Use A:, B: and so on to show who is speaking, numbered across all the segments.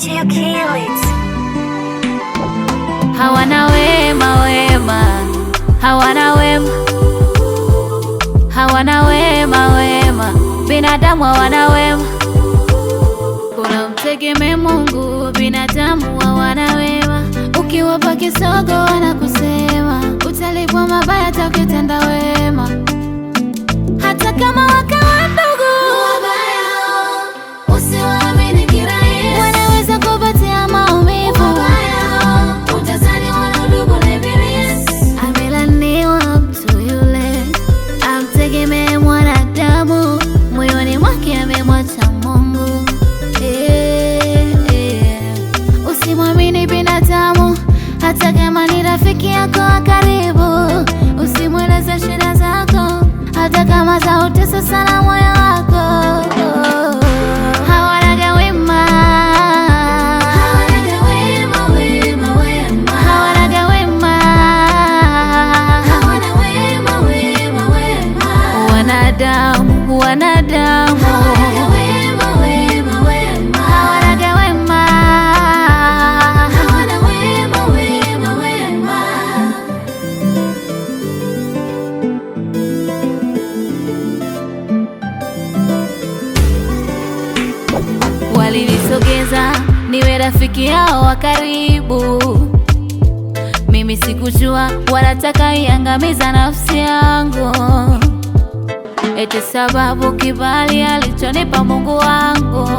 A: you kill it.
B: Hawana wema wema, hawana wema, hawana wema wema, binadamu hawana wema. Kuna mtegemee Mungu, binadamu hawana wema. Ukiwapa kisogo wanakusema, utalipwa mabaya takitenda wema. Hata kama wakawa ndugu wabaya, usiwaamini kirahisi, wanaweza kupatia maumivu wabaya. Utazani wana udugu na ibilisi. Amelaniwa mtu yule amtegemee mwanadamu, moyoni mwake amemwacha Mungu. Usimwamini binadamu, hata kama ni rafiki yako wa karibu. Usimweleze shida zako, hata kama zautesa sana moyo wako. Hawanaga wema, hawanaga wema, wema, wema, hawanaga wema, hawana wema, wema, wema. Wanadamu, wanadamu, hawanaga wema, wema, wema, hawanaga wema, hawana wema, wema, wema. Walinisogeza niwe rafiki yao wa karibu, mimi sikujua wanataka iangamiza nafsi yangu, eti sababu kibali alichonipa Mungu wangu.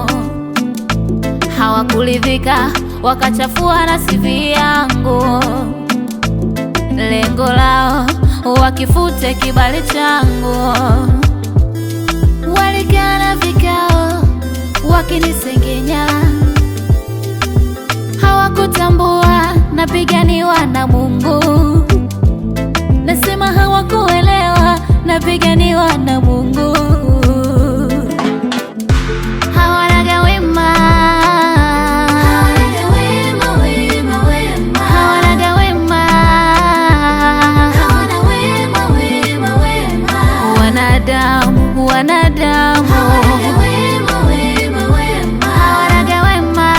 B: Hawakuridhika wakachafua nasibi yangu, lengo lao wakifute kibali changu. Walikaa na vikao wakinisengenya, hawakutambua napiganiwa na Mungu. Nasema hawakuelewa napiganiwa na Mungu. Hawanaga wema, hawanaga wema, wema, wema, hawanaga wema, hawana wema, wema, wema. Wanadamu, wanadamu, hawanaga wema, wema, wema, hawanaga wema,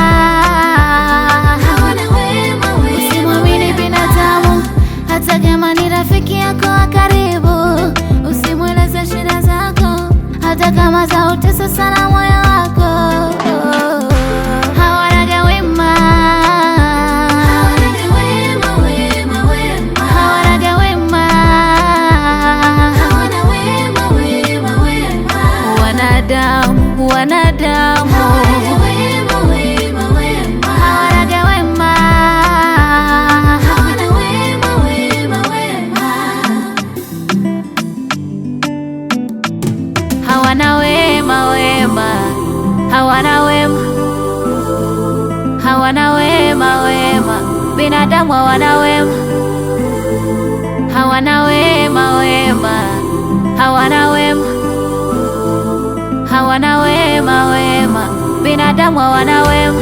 B: hawana wema, wema. Usimwamini binadamu, hata kama ni rafiki yako wa karibu. Usimweleze shida zako, hata kama zautesa sana moyo wako. Hawanaga wema, hawanaga wema, wema, wema, hawanaga wema, hawana wema, wema, wema. Wanadamu, wanadamu, hawanaga wema, wema, wema, hawanaga wema, hawana wema, wema, wema. Hawana wema wema, hawana wema, hawana wema wema, binadamu hawana wema. Hawana wema wema, hawana wema, hawana wema wema, binadamu hawana wema.